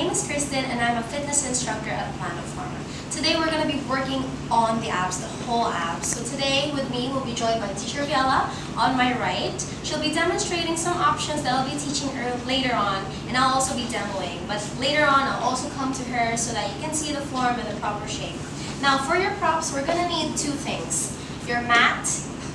name is Cristin and I'm a fitness instructor at Planet Pharma. Today we're going to be working on the abs, the whole abs. So today with me will be joined by Teacher Viella on my right. She'll be demonstrating some options that I'll be teaching her later on, and I'll also be demoing. But later on I'll also come to her so that you can see the form in the proper shape. Now for your props, we're going to need two things: your mat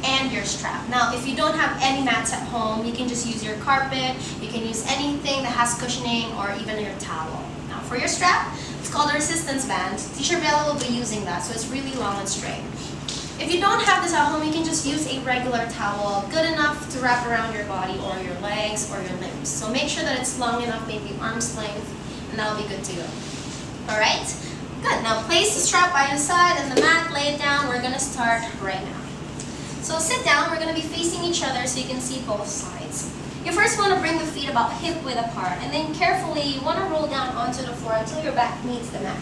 and your strap. Now, if you don't have any mats at home, you can just use your carpet, you can use anything that has cushioning, or even your towel. Now, for your strap, it's called a resistance band. Teacher Viella will be using that, so it's really long and straight. If you don't have this at home, you can just use a regular towel, good enough to wrap around your body or your legs or your limbs. So make sure that it's long enough, maybe arm's length, and that'll be good to go. Alright? Good. Now place the strap by your side and the mat, lay it down. We're going to start right now. So sit down, we're going to be facing each other so you can see both sides. You first want to bring the feet about hip width apart, and then carefully you want to roll down onto the floor until your back meets the mat.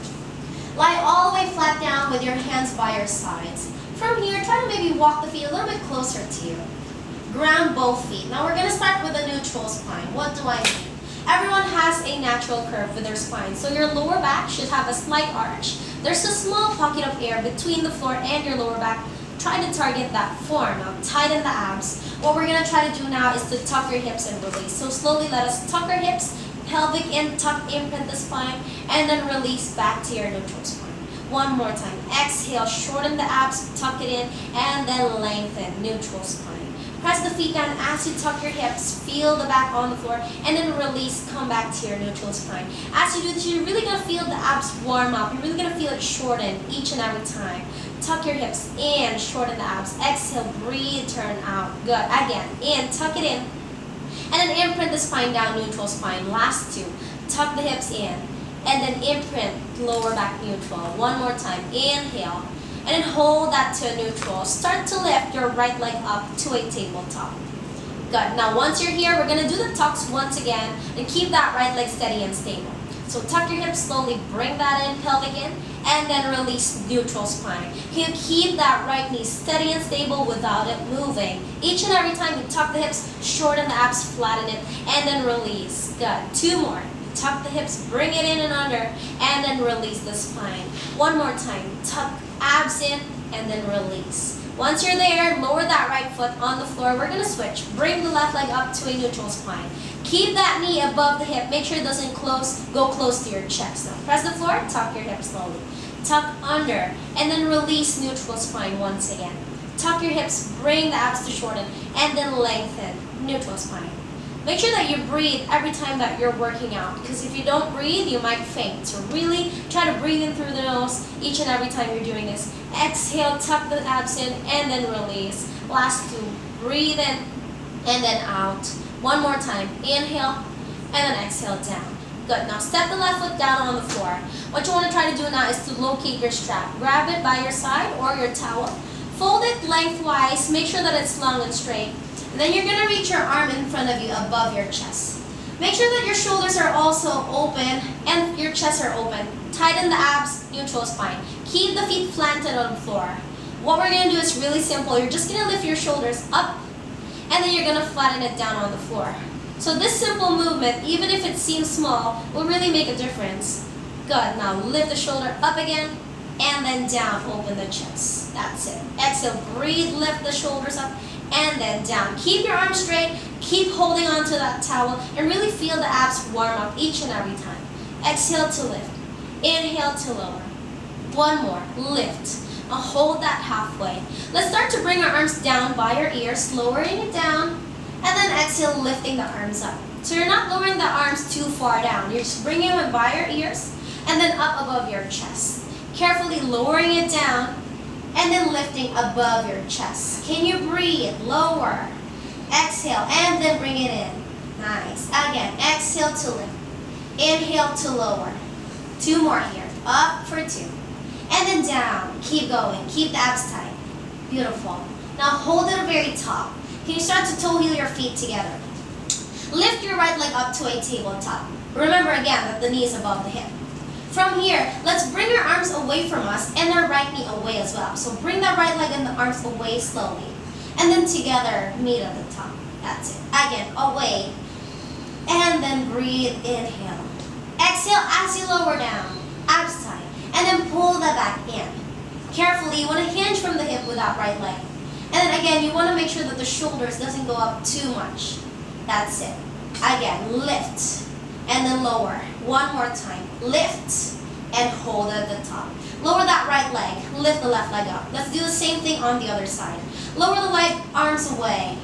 Lie all the way flat down with your hands by your sides. From here, try to maybe walk the feet a little bit closer to you. Ground both feet. Now we're going to start with a neutral spine. What do I mean? Everyone has a natural curve with their spine, so your lower back should have a slight arch. There's a small pocket of air between the floor and your lower back. Try to target that form. Now tighten the abs. What we're going to try to do now is to tuck your hips and release. So slowly let us tuck our hips, pelvic in, tuck, imprint the spine, and then release back to your neutral spine. One more time. Exhale, shorten the abs, tuck it in, and then lengthen, neutral spine. Press the feet down as you tuck your hips, feel the back on the floor, and then release, come back to your neutral spine. As you do this, you're really going to feel the abs warm up. You're really going to feel it shorten each and every time. Tuck your hips in, shorten the abs. Exhale, breathe, turn out. Good. Again, in, tuck it in. And then imprint the spine down, neutral spine. Last two. Tuck the hips in. And then imprint, lower back neutral. One more time. Inhale. And then hold that to a neutral. Start to lift your right leg up to a tabletop. Good. Now once you're here, we're going to do the tucks once again. And keep that right leg steady and stable. So tuck your hips slowly, bring that in, pelvic in, and then release, neutral spine. You keep that right knee steady and stable without it moving. Each and every time you tuck the hips, shorten the abs, flatten it, and then release. Good. Two more. Tuck the hips, bring it in and under, and then release the spine. One more time. Tuck abs in, and then release. Once you're there, lower that right foot on the floor. We're going to switch. Bring the left leg up to a neutral spine. Keep that knee above the hip. Make sure it doesn't go close to your chest. Now press the floor, tuck your hips slowly. Tuck under, and then release, neutral spine once again. Tuck your hips, bring the abs to shorten, and then lengthen, neutral spine. Make sure that you breathe every time that you're working out, because if you don't breathe, you might faint. So really try to breathe in through the nose each and every time you're doing this. Exhale, tuck the abs in, and then release. Last two, breathe in, and then out. One more time, inhale, and then exhale down. Good. Now step the left foot down on the floor. What you want to try to do now is to locate your strap. Grab it by your side or your towel. Fold it lengthwise. Make sure that it's long and straight. And then you're going to reach your arm in front of you above your chest. Make sure that your shoulders are also open and your chest are open. Tighten the abs, neutral spine. Keep the feet planted on the floor. What we're going to do is really simple. You're just going to lift your shoulders up, and then you're going to flatten it down on the floor. So this simple movement, even if it seems small, will really make a difference. Good. Now lift the shoulder up again, and then down, open the chest. That's it. Exhale, breathe, lift the shoulders up, and then down. Keep your arms straight, keep holding on to that towel, and really feel the abs warm up each and every time. Exhale to lift. Inhale to lower. One more. Lift. Now hold that halfway. Let's start to bring our arms down by your ears, lowering it down, and then exhale, lifting the arms up. So you're not lowering the arms too far down. You're just bringing them by your ears, and then up above your chest. Carefully lowering it down, and then lifting above your chest. Can you breathe? Lower. Exhale, and then bring it in. Nice. Again, exhale to lift. Inhale to lower. Two more here. Up for two. And then down. Keep going. Keep the abs tight. Beautiful. Now hold it at the very top. Can you start to toe heel your feet together? Lift your right leg up to a tabletop. Remember again that the knee is above the hip. From here, let's bring our arms away from us and our right knee away as well. So bring that right leg and the arms away slowly. And then together, meet at the top. That's it. Again, away. And then breathe, inhale. Exhale. Exhale as you lower down. Abs tight. And then pull that back in. Carefully, you want to hinge from the hip with that right leg. And then again, you want to make sure that the shoulders doesn't go up too much. That's it. Again, lift. And then lower. One more time. Lift. And hold at the top. Lower that right leg. Lift the left leg up. Let's do the same thing on the other side. Lower the leg, arms away.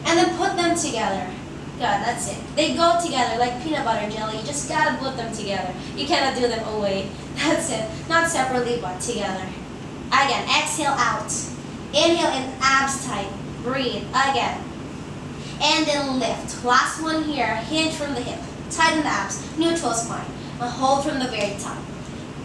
And then put them together. Good, that's it. They go together like peanut butter jelly. You just gotta put them together. You cannot do them away. That's it. Not separately, but together. Again, exhale out. Inhale in, abs tight. Breathe. Again. And then lift. Last one here. Hinge from the hip. Tighten the abs. Neutral spine. And hold from the very top.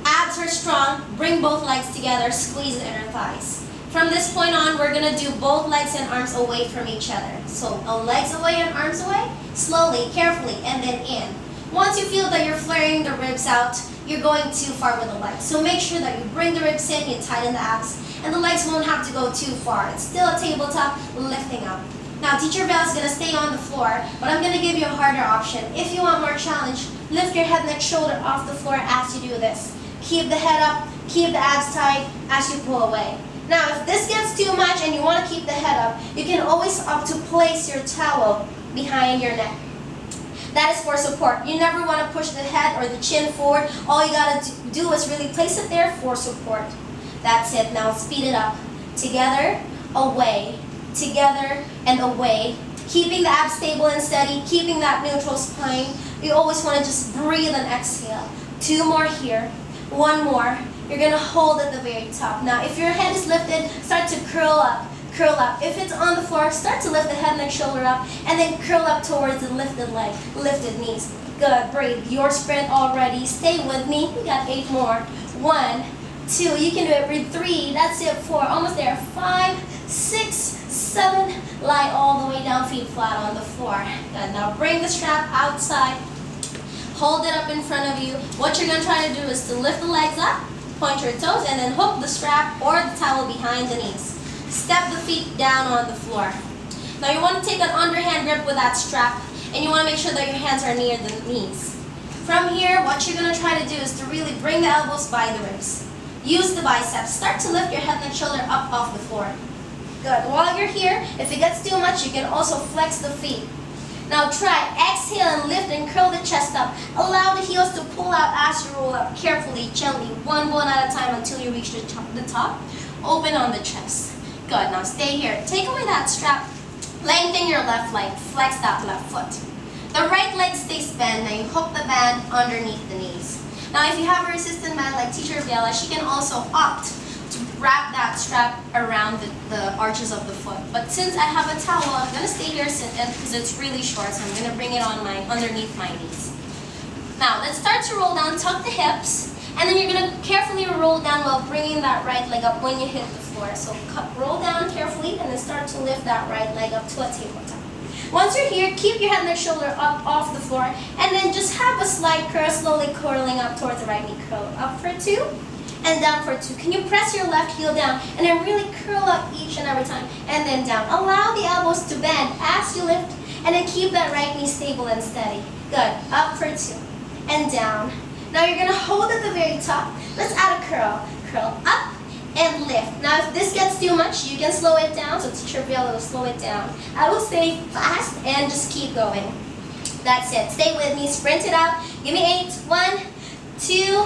Abs are strong. Bring both legs together. Squeeze the inner thighs. From this point on, we're going to do both legs and arms away from each other. So legs away and arms away. Slowly, carefully, and then in. Once you feel that you're flaring the ribs out, you're going too far with the legs. So make sure that you bring the ribs in, you tighten the abs, and the legs won't have to go too far. It's still a tabletop, lifting up. Now, Teacher Viella is going to stay on the floor, but I'm going to give you a harder option. If you want more challenge, lift your head, neck, shoulder off the floor as you do this. Keep the head up, keep the abs tight as you pull away. Now, if this gets too much and you want to keep the head up, you can always opt to place your towel behind your neck. That is for support. You never want to push the head or the chin forward. All you got to do is really place it there for support. That's it. Now speed it up. Together, away. Together and away. Keeping the abs stable and steady. Keeping that neutral spine. You always want to just breathe and exhale. 2 more here. 1 more. You're going to hold at the very top. Now, if your head is lifted, start to curl up. Curl up. If it's on the floor, start to lift the head, neck, shoulder up, and then curl up towards the lifted leg, lifted knees. Good. Breathe. Your sprint already. Stay with me. We got 8 more. 1, 2. You can do it. Breathe. 3. That's it. 4. Almost there. 5, 6, 7. Lie all the way down. Feet flat on the floor. Good. Now bring the strap outside. Hold it up in front of you. What you're going to try to do is to lift the legs up, point your toes, and then hook the strap or the towel behind the knees. Step the feet down on the floor. Now you want to take an underhand grip with that strap, and you want to make sure that your hands are near the knees. From here, what you're going to try to do is to really bring the elbows by the ribs. Use the biceps. Start to lift your head and shoulder up off the floor. Good. While you're here, if it gets too much, you can also flex the feet. Now try, exhale and lift and curl the chest up. Allow the heels to pull out as you roll up carefully, gently, one bone at a time until you reach the top. Open on the chest. Good, now stay here. Take away that strap. Lengthen your left leg, flex that left foot. The right leg stays bent, now you hook the band underneath the knees. Now if you have a resistant band like Teacher Viella, she can also opt to wrap that strap around the arches of the foot. But since I have a towel, I'm going to stay here because it's really short, so I'm going to bring it on underneath my knees. Now, let's start to roll down, tuck the hips, and then you're going to carefully roll down while bringing that right leg up when you hit the floor. So roll down carefully and then start to lift that right leg up to a tabletop. Once you're here, keep your head and shoulder up off the floor, and then just have a slight curl, slowly curling up towards the right knee. Curl up for 2. And down for 2. Can you press your left heel down and then really curl up each and every time and then down. Allow the elbows to bend as you lift and then keep that right knee stable and steady. Good. Up for 2 and down. Now you're going to hold at the very top. Let's add a curl. Curl up and lift. Now if this gets too much, you can slow it down. So Teacher Viella will slow it down. I will stay fast and just keep going. That's it. Stay with me. Sprint it out. Give me 8. 1, 2,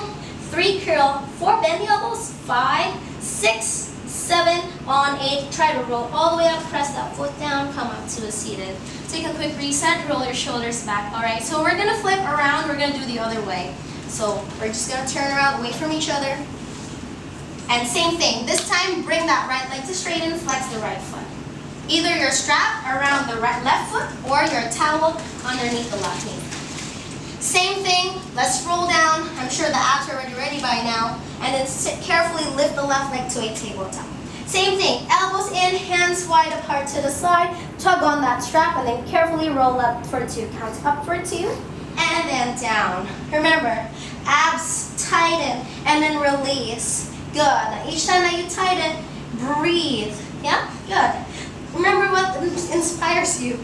3, curl, 4, bend the elbows, 5, 6, 7, on 8, try to roll all the way up, press that foot down, come up to a seated. Take a quick reset, roll your shoulders back. Alright, so we're going to flip around, we're going to do the other way. So we're just going to turn around, away from each other. And same thing, this time bring that right leg to straighten, flex the right foot. Either your strap around the left foot or your towel underneath the left knee. Same thing, let's roll down. I'm sure the abs are already ready by now. And then carefully lift the left leg to a tabletop. Same thing, elbows in, hands wide apart to the side. Tug on that strap and then carefully roll up for 2. Count up for 2 and then down. Remember, abs tighten and then release. Good. Now each time that you tighten, breathe. Yeah? Good. Remember what inspires you.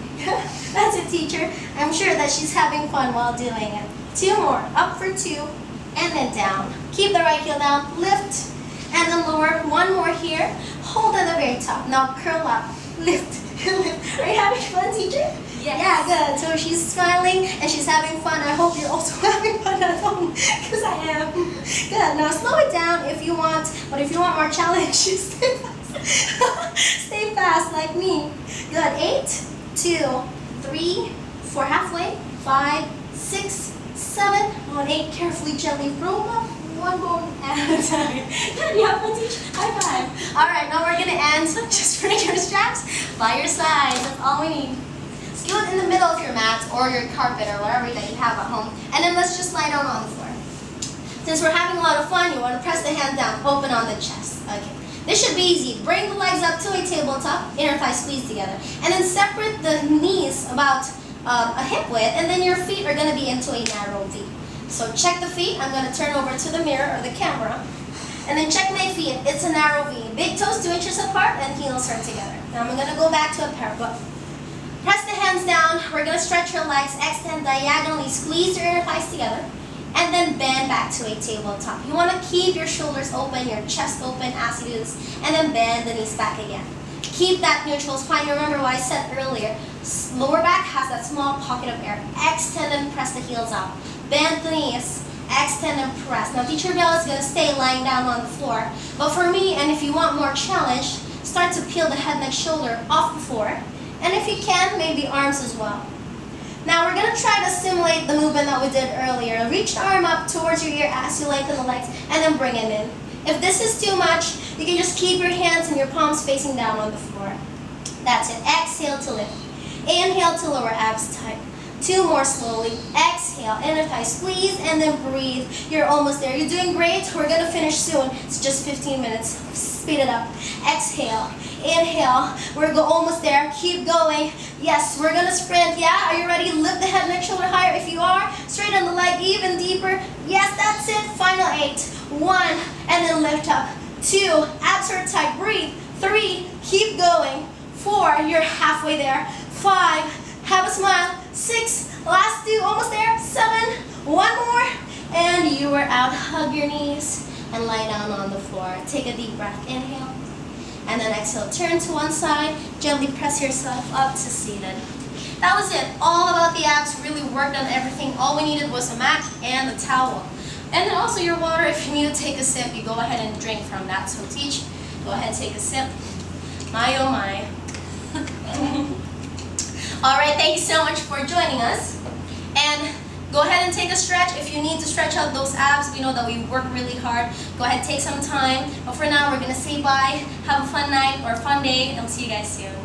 That's it, teacher. I'm sure that she's having fun while doing it. 2 more. Up for 2, and then down. Keep the right heel down. Lift, and then lower. 1 more here. Hold at the very top. Now curl up. Lift. Lift. Are you having fun, teacher? Yes. Yeah, good. So she's smiling and she's having fun. I hope you're also having fun at home, because I am. Good. Now slow it down if you want, but if you want more challenge, stay fast. Stay fast like me. Good. 8, 2, 3, 4 halfway, 5, 6, 7, on 8. Carefully, gently roll up. 1 bone at a time. Good, you have fun, teacher? High five. Alright, now we're gonna end. Just bring your straps by your sides. That's all we need. Do it in the middle of your mat or your carpet or whatever that you have at home. And then let's just lie down on the floor. Since we're having a lot of fun, you want to press the hand down, open on the chest. Okay. This should be easy. Bring the legs up to a tabletop, inner thighs squeeze together. And then separate the knees about a hip width, and then your feet are going to be into a narrow V. So check the feet. I'm going to turn over to the mirror or the camera. And then check my feet. It's a narrow V. Big toes 2 inches apart and heels are together. Now I'm going to go back to a parabolic. Press the hands down. We're going to stretch your legs, extend diagonally, squeeze your inner thighs together, and then bend back to a tabletop. You want to keep your shoulders open, your chest open as you do this, and then bend the knees back again. Keep that neutral spine. Remember what I said earlier. Lower back has that small pocket of air. Extend and press the heels out. Bend the knees. Extend and press. Now teacher Viella is going to stay lying down on the floor. But for me, and if you want more challenge, start to peel the head, neck, shoulder off the floor. And if you can, maybe arms as well. Now we're going to try to simulate the movement that we did earlier. Reach the arm up towards your ear as you lengthen the legs, and then bring it in. If this is too much, you can just keep your hands and your palms facing down on the floor. That's it. Exhale to lift. Inhale to lower abs tight. 2 more slowly. Exhale, inner thigh squeeze, and then breathe. You're almost there. You're doing great. We're going to finish soon. It's just 15 minutes. Speed it up. Exhale. Inhale. We're almost there. Keep going. Yes, we're going to sprint. Yeah? Are you ready? Lift the head, neck, shoulder higher. If you are, straighten the leg even deeper. Yes, that's it. Final 8. 1, and then lift up. 2, abs are tight. Breathe. 3, keep going. 4, you're halfway there. 5, have a smile. 6, last 2, almost there. 7, 1 more, and you are out. Hug your knees and lie down on the floor. Take a deep breath. Inhale, and then exhale. Turn to one side. Gently press yourself up to seated. That was it. All about the abs. Really worked on everything. All we needed was a mat and a towel. And then also your water. If you need to take a sip, you go ahead and drink from that. So teach, go ahead and take a sip. My oh my. Alright, thank you so much for joining us. And go ahead and take a stretch. If you need to stretch out those abs, we know that we work really hard. Go ahead, take some time. But for now, we're going to say bye. Have a fun night or a fun day, and we'll see you guys soon.